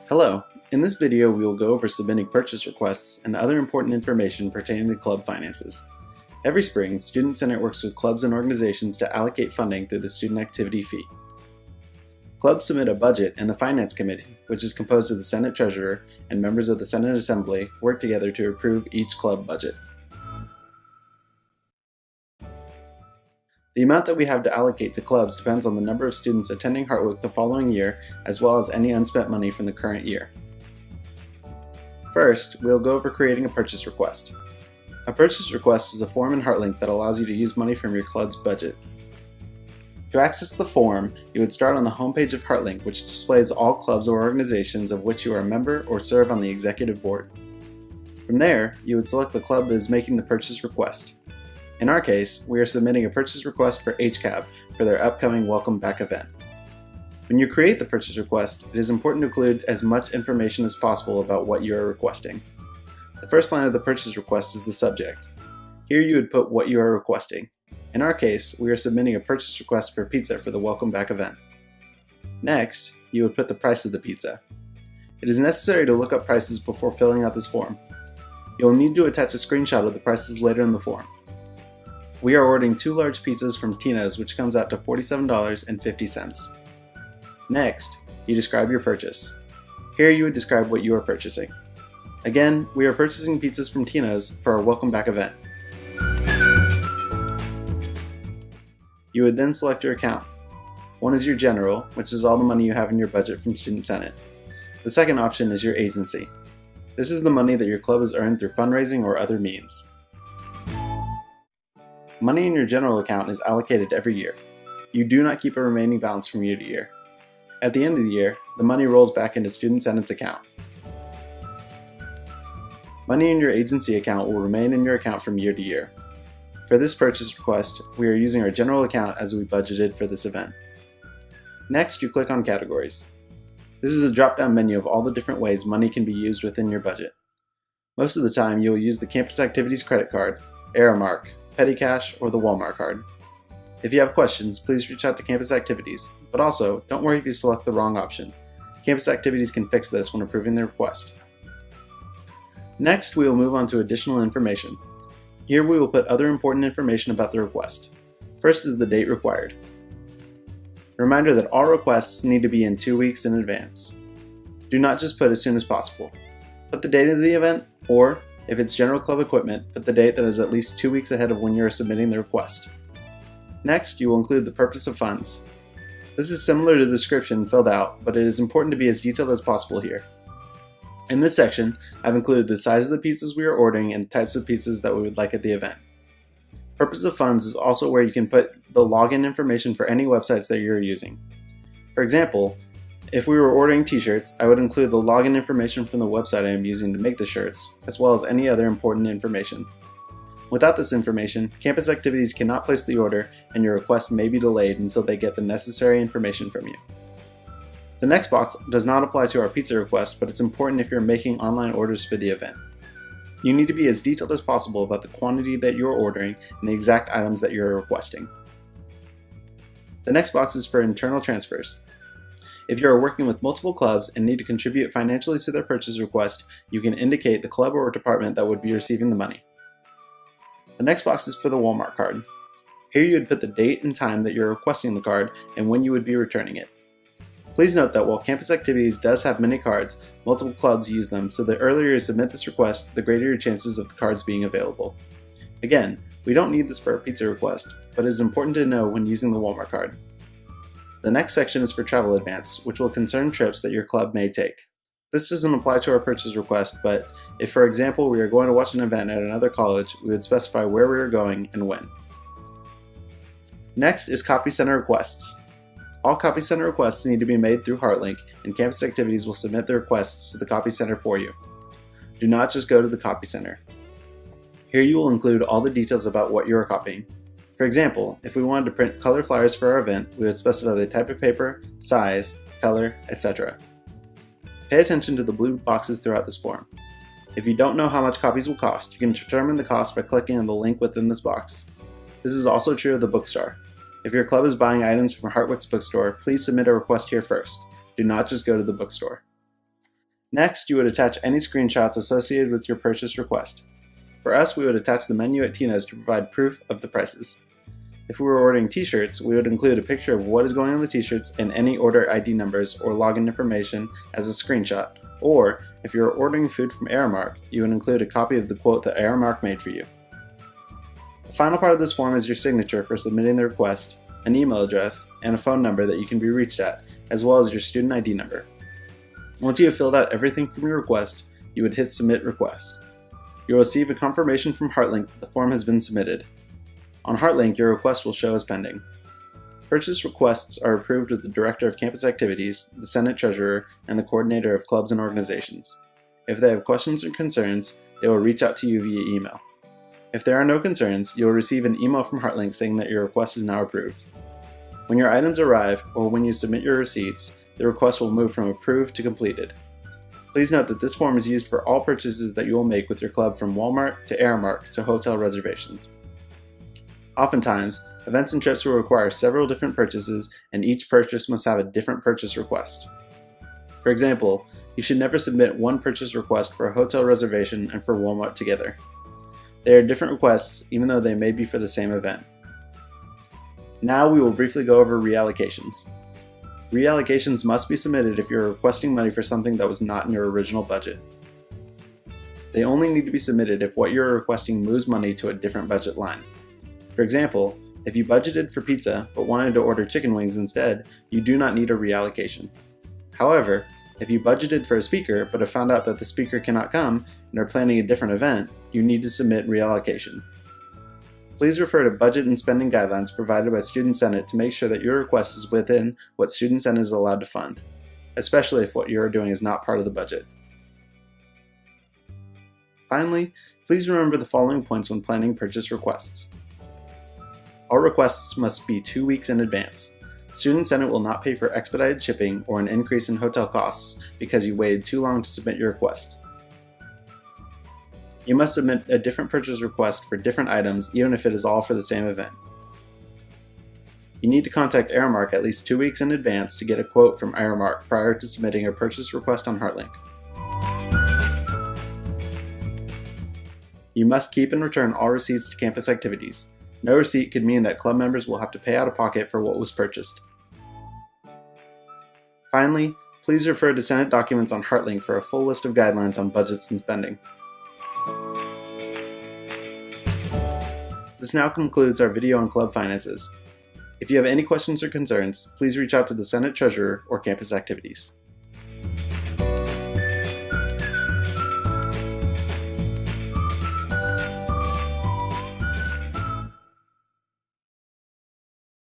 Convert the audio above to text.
Hello, in this video we will go over submitting purchase requests and other important information pertaining to club finances. Every spring, Student Senate works with clubs and organizations to allocate funding through the student activity fee. Clubs submit a budget, and the Finance Committee, which is composed of the Senate Treasurer and members of the Senate Assembly, work together to approve each club budget. The amount that we have to allocate to clubs depends on the number of students attending Hartwick the following year, as well as any unspent money from the current year. First, we'll go over creating a purchase request. A purchase request is a form in HeartLink that allows you to use money from your club's budget. To access the form, you would start on the homepage of HeartLink, which displays all clubs or organizations of which you are a member or serve on the executive board. From there, you would select the club that is making the purchase request. In our case, we are submitting a purchase request for HCAB for their upcoming Welcome Back event. When you create the purchase request, it is important to include as much information as possible about what you are requesting. The first line of the purchase request is the subject. Here you would put what you are requesting. In our case, we are submitting a purchase request for pizza for the Welcome Back event. Next, you would put the price of the pizza. It is necessary to look up prices before filling out this form. You will need to attach a screenshot of the prices later in the form. We are ordering 2 large pizzas from Tino's, which comes out to $47.50. Next, you describe your purchase. Here you would describe what you are purchasing. Again, we are purchasing pizzas from Tino's for our Welcome Back event. You would then select your account. One is your general, which is all the money you have in your budget from Student Senate. The second option is your agency. This is the money that your club has earned through fundraising or other means. Money in your general account is allocated every year. You do not keep a remaining balance from year to year. At the end of the year, the money rolls back into Student Senate's account. Money in your agency account will remain in your account from year to year. For this purchase request, we are using our general account as we budgeted for this event. Next, you click on Categories. This is a drop-down menu of all the different ways money can be used within your budget. Most of the time, you will use the Campus Activities credit card, Aramark, Petty Cash, or the Walmart card. If you have questions, please reach out to Campus Activities, but also, don't worry if you select the wrong option. Campus Activities can fix this when approving the request. Next, we will move on to additional information. Here we will put other important information about the request. First is the date required. Reminder that all requests need to be in 2 weeks in advance. Do not just put as soon as possible. Put the date of the event, or, if it's general club equipment, put the date that is at least 2 weeks ahead of when you are submitting the request. Next, you will include the purpose of funds. This is similar to the description filled out, but it is important to be as detailed as possible here. In this section, I've included the size of the pizzas we are ordering and types of pizzas that we would like at the event. Purpose of funds is also where you can put the login information for any websites that you're using. For example, if we were ordering t-shirts, I would include the login information from the website I am using to make the shirts, as well as any other important information. Without this information, Campus Activities cannot place the order, and your request may be delayed until they get the necessary information from you. The next box does not apply to our pizza request, but it's important if you're making online orders for the event. You need to be as detailed as possible about the quantity that you're ordering and the exact items that you're requesting. The next box is for internal transfers. If you are working with multiple clubs and need to contribute financially to their purchase request, you can indicate the club or department that would be receiving the money. The next box is for the Walmart card. Here you would put the date and time that you're requesting the card and when you would be returning it. Please note that while Campus Activities does have many cards, multiple clubs use them, so the earlier you submit this request, the greater your chances of the cards being available. Again, we don't need this for a pizza request, but it is important to know when using the Walmart card. The next section is for travel advance, which will concern trips that your club may take. This doesn't apply to our purchase request, but if, for example, we are going to watch an event at another college, we would specify where we are going and when. Next is Copy Center requests. All Copy Center requests need to be made through HeartLink, and Campus Activities will submit the requests to the Copy Center for you. Do not just go to the Copy Center. Here you will include all the details about what you are copying. For example, if we wanted to print color flyers for our event, we would specify the type of paper, size, color, etc. Pay attention to the blue boxes throughout this form. If you don't know how much copies will cost, you can determine the cost by clicking on the link within this box. This is also true of the bookstore. If your club is buying items from Hartwick's bookstore, please submit a request here first. Do not just go to the bookstore. Next, you would attach any screenshots associated with your purchase request. For us, we would attach the menu at Tina's to provide proof of the prices. If we were ordering t-shirts, we would include a picture of what is going on the t-shirts and any order ID numbers or login information as a screenshot. Or, if you're ordering food from Aramark, you would include a copy of the quote that Aramark made for you. The final part of this form is your signature for submitting the request, an email address, and a phone number that you can be reached at, as well as your student ID number. Once you have filled out everything from your request, you would hit Submit Request. You will receive a confirmation from HeartLink that the form has been submitted. On HeartLink, your request will show as pending. Purchase requests are approved with the Director of Campus Activities, the Senate Treasurer, and the Coordinator of Clubs and Organizations. If they have questions or concerns, they will reach out to you via email. If there are no concerns, you will receive an email from HeartLink saying that your request is now approved. When your items arrive, or when you submit your receipts, the request will move from approved to completed. Please note that this form is used for all purchases that you will make with your club, from Walmart to Aramark to hotel reservations. Oftentimes, events and trips will require several different purchases, and each purchase must have a different purchase request. For example, you should never submit one purchase request for a hotel reservation and for Walmart together. They are different requests, even though they may be for the same event. Now we will briefly go over reallocations. Reallocations must be submitted if you're requesting money for something that was not in your original budget. They only need to be submitted if what you're requesting moves money to a different budget line. For example, if you budgeted for pizza but wanted to order chicken wings instead, you do not need a reallocation. However, if you budgeted for a speaker but have found out that the speaker cannot come and are planning a different event, you need to submit reallocation. Please refer to budget and spending guidelines provided by Student Senate to make sure that your request is within what Student Senate is allowed to fund, especially if what you are doing is not part of the budget. Finally, please remember the following points when planning purchase requests. All requests must be 2 weeks in advance. Student Senate will not pay for expedited shipping or an increase in hotel costs because you waited too long to submit your request. You must submit a different purchase request for different items even if it is all for the same event. You need to contact Aramark at least 2 weeks in advance to get a quote from Aramark prior to submitting a purchase request on HeartLink. You must keep and return all receipts to campus activities. No receipt could mean that club members will have to pay out of pocket for what was purchased. Finally, please refer to Senate documents on HeartLink for a full list of guidelines on budgets and spending. This now concludes our video on club finances. If you have any questions or concerns, please reach out to the Senate Treasurer or Campus Activities.